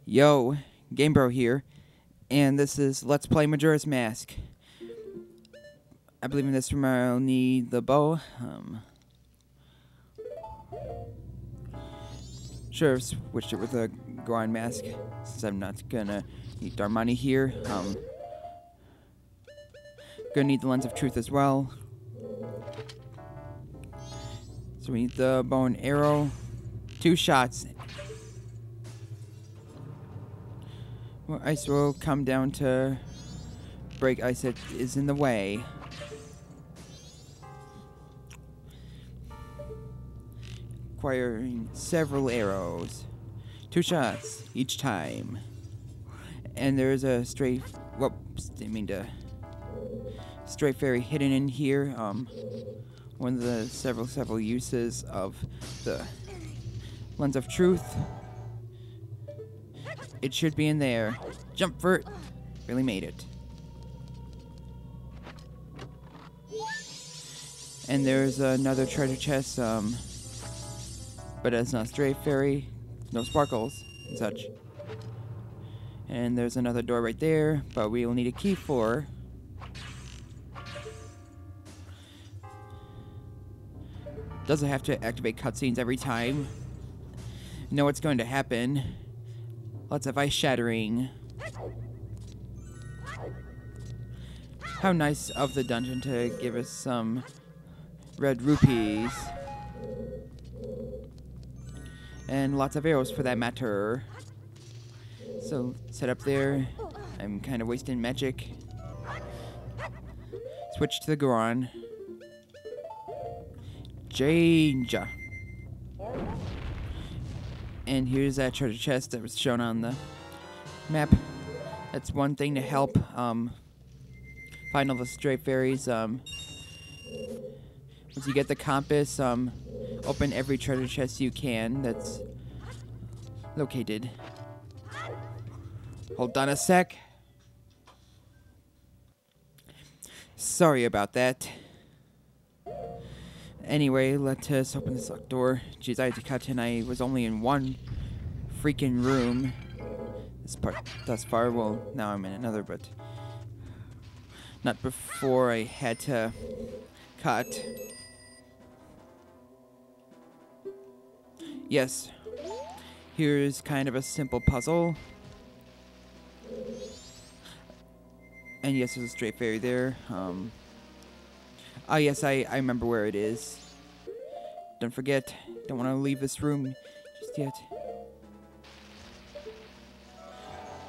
Yo, GameBro here, and this is Let's Play Majora's Mask. I believe in this room I'll need the bow. Should have switched it with a Goron mask, since I'm not gonna need Darmani here. Gonna need the Lens of Truth as well. So we need the bow and arrow. 2 shots. Well, ice will come down to break ice that is in the way. Acquiring several arrows. 2 shots each time. And there's a stray... Whoops, didn't mean to... Stray fairy hidden in here. One of the several uses of the Lens of Truth. It should be in there. Jump for it. Really made it. And there's another treasure chest, but it's not stray fairy. No sparkles and such. And there's another door right there, but we will need a key for. Doesn't have to activate cutscenes every time. Know what's going to happen. Lots of ice shattering. How nice of the dungeon to give us some red rupees. And lots of arrows for that matter. So, set up there. I'm kind of wasting magic. Switch to the Goron. Change. And here's that treasure chest that was shown on the map. That's one thing to help find all the stray fairies. Once you get the compass, open every treasure chest you can that's located. Hold on a sec. Sorry about that. Anyway, let us open this locked door. Jeez, I had to cut and I was only in one freaking room. This part thus far. Well, now I'm in another, but not before I had to cut. Yes. Here's kind of a simple puzzle. And yes, there's a stray fairy there. Oh yes, I remember where it is. Don't forget, don't want to leave this room just yet.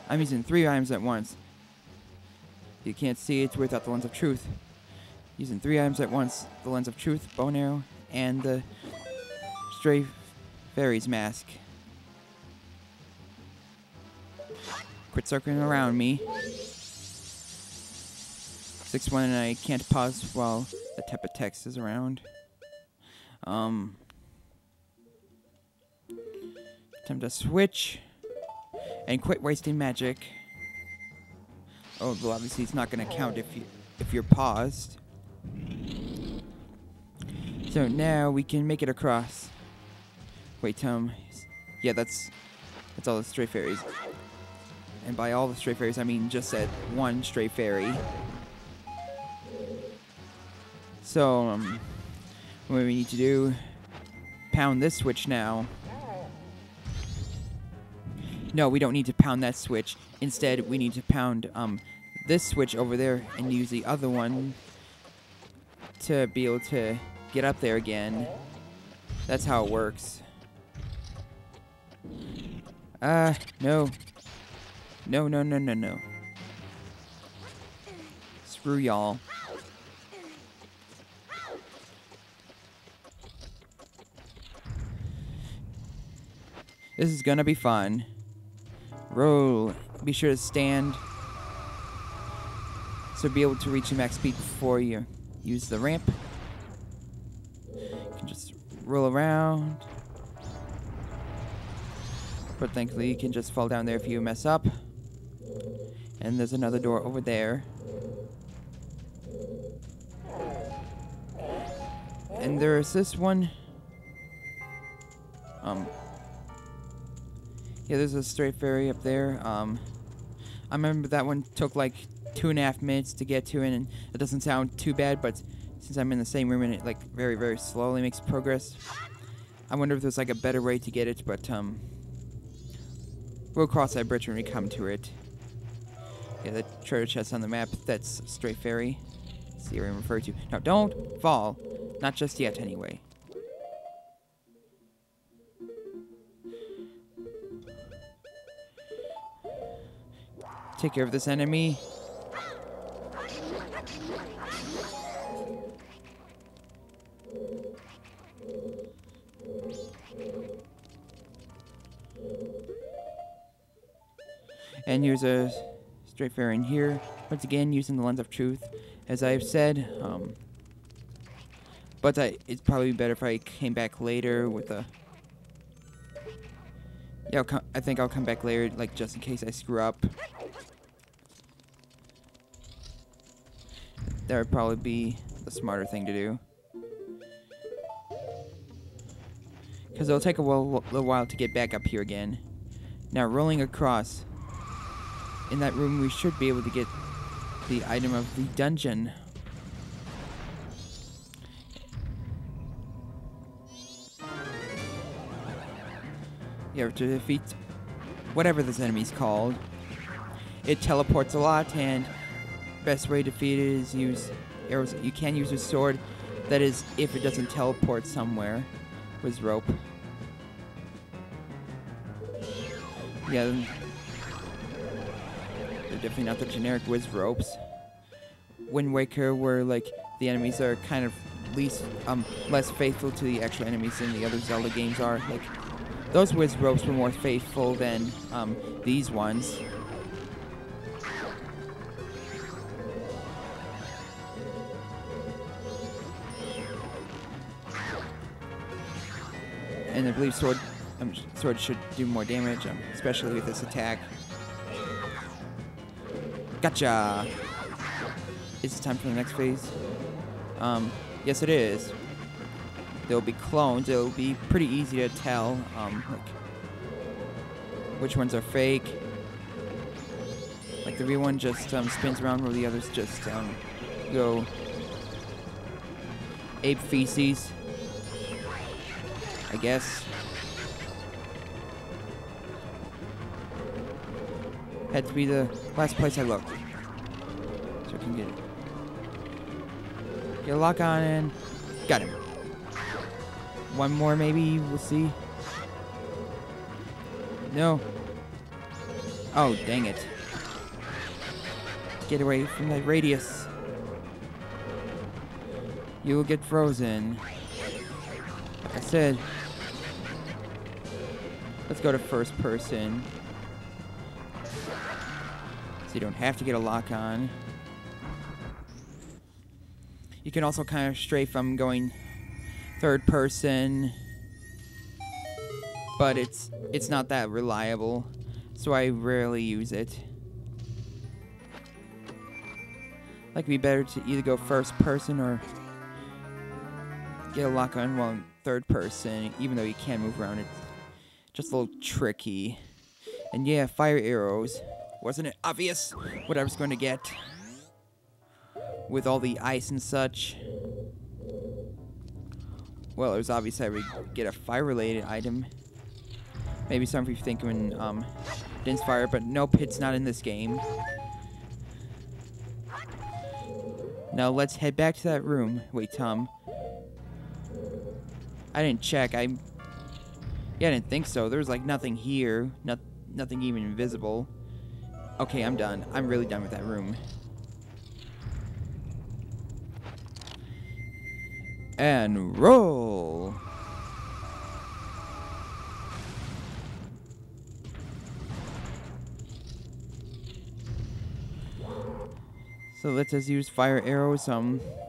I'm using 3 items at once. You can't see it without the Lens of Truth. Using 3 items at once. The Lens of Truth, bow and arrow, and the stray fairy's mask. Quit circling around me. 6-1 and I can't pause while the type of text is around. Time to switch and quit wasting magic. Oh, well, obviously it's not going to count if you're paused. So now we can make it across. Wait, yeah, that's all the stray fairies. And by all the stray fairies, I mean just that one stray fairy. So, what we need to do, pound this switch now. No, we don't need to pound that switch. Instead, we need to pound this switch over there and use the other one to be able to get up there again. That's how it works. No. No. Screw y'all. This is gonna be fun. Roll. Be sure to stand. So be able to reach your max speed before you use the ramp. You can just roll around. But thankfully you can just fall down there if you mess up. And there's another door over there. And there's this one. Yeah, there's a straight fairy up there. I remember that one took like 2.5 minutes to get to, and it doesn't sound too bad, but since I'm in the same room and it like very, very slowly makes progress, I wonder if there's like a better way to get it, but we'll cross that bridge when we come to it. Yeah, the treasure chest on the map, that's straight fairy. See what I'm referring to. Now, don't fall. Not just yet, anyway. Take care of this enemy. And here's a straight fairy in here. Once again, using the lens of truth, as I've said. But it'd probably be better if I came back later with a... Yeah, I think I'll come back later, like, just in case I screw up. That would probably be the smarter thing to do. Because it'll take a little while to get back up here again. Now, rolling across. In that room, we should be able to get the item of the dungeon. You have to defeat whatever this enemy's called. It teleports a lot, and best way to defeat it is use arrows. You can use a sword. That is, if it doesn't teleport somewhere. With rope. Yeah, they're definitely not the generic whiz ropes. Wind Waker, where like the enemies are kind of less faithful to the actual enemies than the other Zelda games are. Like those whiz ropes were more faithful than these ones. And I believe sword should do more damage, especially with this attack. Gotcha! Is it time for the next phase? Yes it is. There'll be clones. It'll be pretty easy to tell, like, which ones are fake. Like the real one just spins around where the others just go ape feces, I guess. Had to be the last place I looked. So I can get a lock on and got him. One more maybe, we'll see. No. Oh, dang it. Get away from that radius. You will get frozen. Like I said. Let's go to first person. So you don't have to get a lock on. You can also kind of stray from going third person, but it's not that reliable, so I rarely use it. Like it'd be better to either go first person or get a lock on while in third person, even though you can move around. It's just a little tricky. And yeah, fire arrows. Wasn't it obvious what I was going to get? With all the ice and such. Well, it was obvious I would get a fire-related item. Maybe some of you think when Din's fire, but nope, it's not in this game. Now let's head back to that room. Wait, Tom. I didn't check. Yeah, I didn't think so. There was like nothing here. Nothing even invisible. Okay, I'm done. I'm really done with that room. And roll! So let us use fire arrows,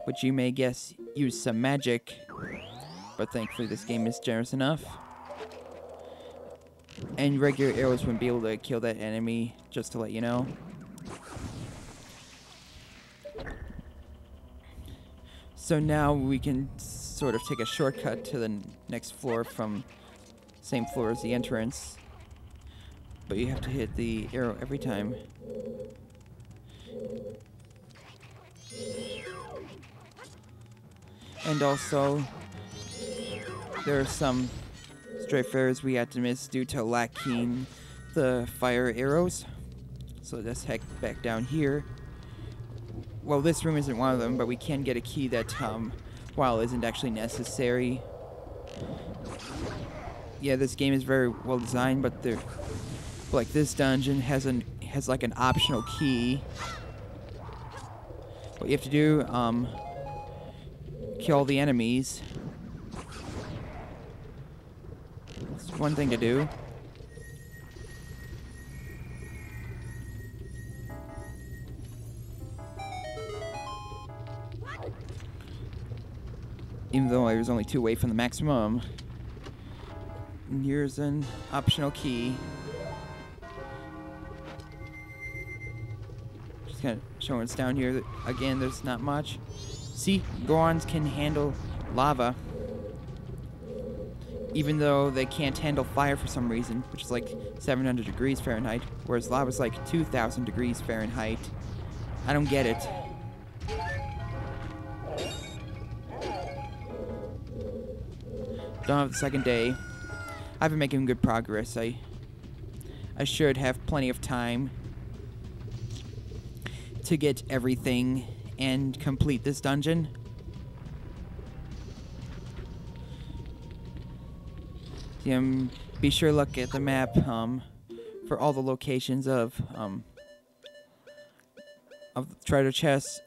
which you may guess use some magic. But thankfully this game is generous enough. And regular arrows wouldn't be able to kill that enemy, just to let you know. So now we can sort of take a shortcut to the next floor from same floor as the entrance. but you have to hit the arrow every time. And also, there are some stray fairies we had to miss due to lacking the fire arrows. So let's head back down here. Well, this room isn't one of them, but we can get a key that, while isn't actually necessary. Yeah, this game is very well designed, but like this dungeon has like an optional key. What you have to do, kill the enemies. It's one thing to do. Even though I was only 2 away from the maximum. And here's an optional key. Just kind of showing us down here. Again, there's not much. See, Gorons can handle lava. Even though they can't handle fire for some reason, which is like 700 degrees Fahrenheit, whereas lava's like 2,000 degrees Fahrenheit. I don't get it. Don't have the second day. I've been making good progress. I should have plenty of time to get everything and complete this dungeon. Be sure to look at the map for all the locations of the treasure chests.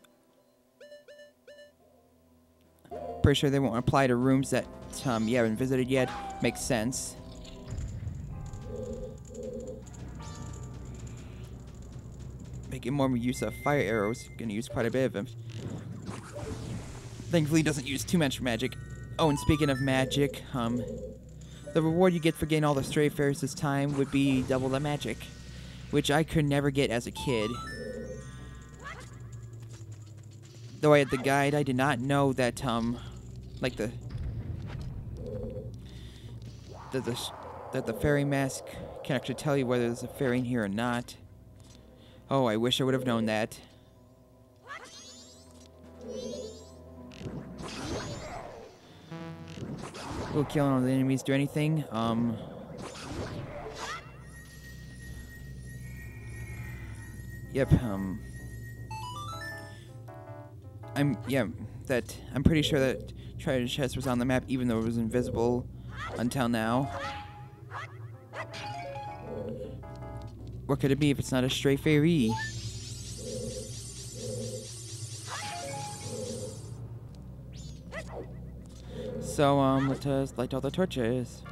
Pretty sure they won't apply to rooms that you haven't visited yet. Makes sense. Making more use of fire arrows. Gonna use quite a bit of them. Thankfully, doesn't use too much magic. Oh, and speaking of magic, the reward you get for getting all the stray fairies this time would be double the magic, which I could never get as a kid. Though I had the guide, I did not know that like that the fairy mask can actually tell you whether there's a fairy in here or not. Oh, I wish I would have known that. Will killing all the enemies do anything? Yep, I'm pretty sure that treasure chest was on the map even though it was invisible until now. What could it be if it's not a stray fairy? So, let us light all the torches.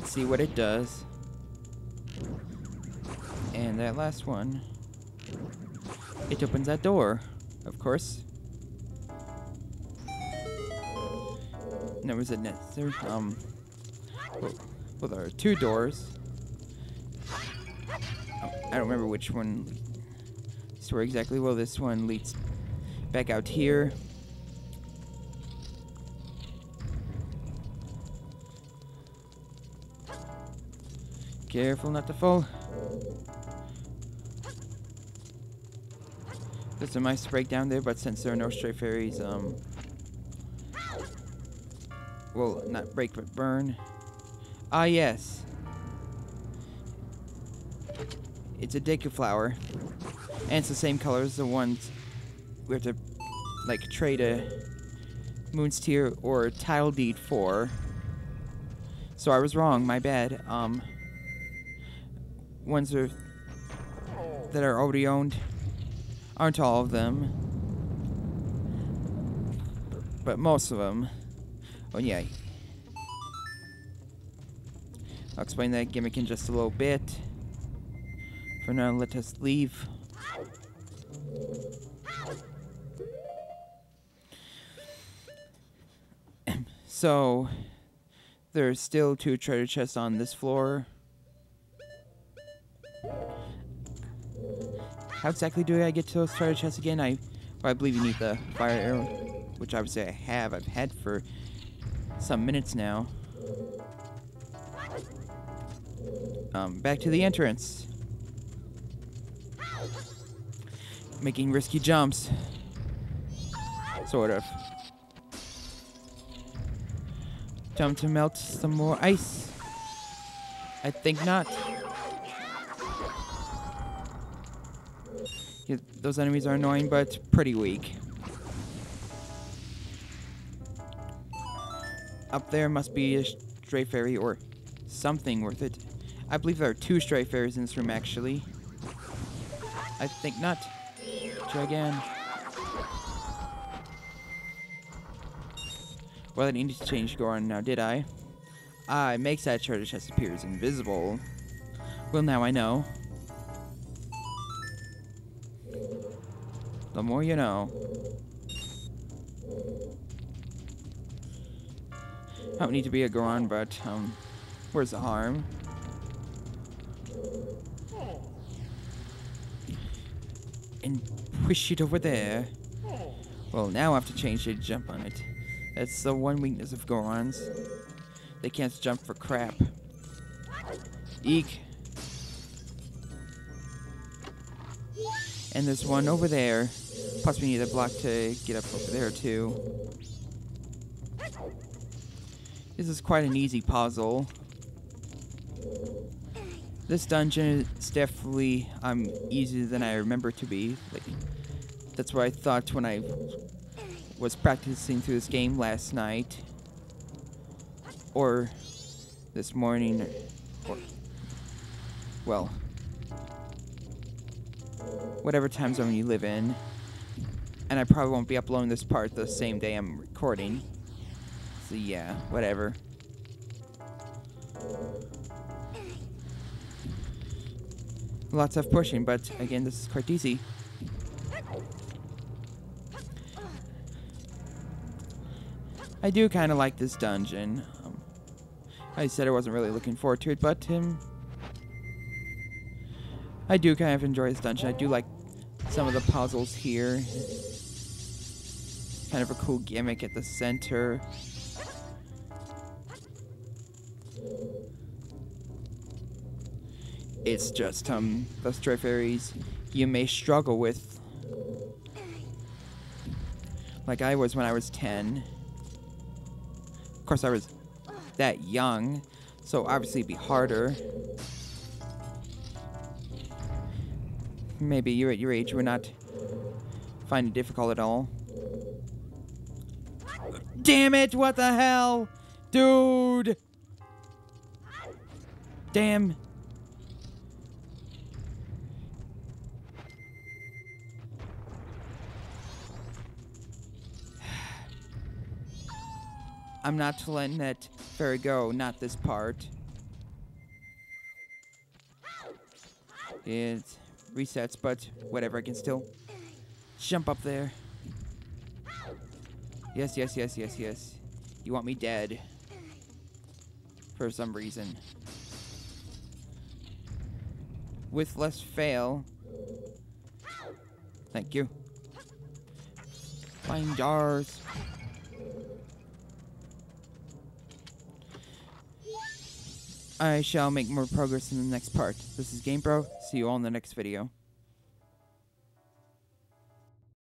See what it does. And that last one. It opens that door, of course. And there was a necessary, well, there are 2 doors. I don't remember which one leads where exactly. Well, this one leads back out here. Careful not to fall. There's a nice breakdown there, but since there are no stray fairies, well, not break, but burn. Ah, yes. It's a deku flower. And it's the same color as the ones we have to, like, trade a Moon's Tear or Tile Deed for. So I was wrong, my bad. Ones that are already owned aren't all of them, but most of them. Oh yeah. I'll explain that gimmick in just a little bit. For now, let us leave. So, there's still 2 treasure chests on this floor. How exactly do I get to those treasure chests again? I believe you need the fire arrow, which I would say I have. I've had for some minutes now. back to the entrance. Making risky jumps. Sort of. Time to melt some more ice. I think not. Yeah, those enemies are annoying, but pretty weak. Up there must be a stray fairy or something worth it. I believe there are 2 stray fairies in this room, actually. I think not. Try again. Well, I didn't need to change Goron now, did I? Ah, it makes that treasure chest appears invisible. Well, now I know. The more you know. I don't need to be a Goron, but, where's the harm? And push it over there. Well, now I have to change it to jump on it. That's the one weakness of Gorons. They can't jump for crap. Eek. And there's one over there. Plus we need a block to get up over there too. This is quite an easy puzzle. This dungeon is definitely easier than I remember it to be. Like, that's what I thought when I was practicing through this game last night. Or this morning. Or, well, whatever time zone you live in. And I probably won't be uploading this part the same day I'm recording. So yeah, whatever. Lots of pushing, but again, this is quite easy. I do kind of like this dungeon. I said I wasn't really looking forward to it, but I do kind of enjoy this dungeon. I do like some of the puzzles here. Kind of a cool gimmick at the center. It's just the stray fairies you may struggle with, like I was when I was 10. Of course, I was that young, so obviously it'd be harder. Maybe you at your age would not find it difficult at all. Damn it! What the hell, dude? Damn. I'm not letting that fairy go, not this part. It resets, but whatever, I can still jump up there. Yes, yes, yes, yes, yes. You want me dead. For some reason. With less fail. Thank you. Flying jars. I shall make more progress in the next part. This is GameBro. See you all in the next video.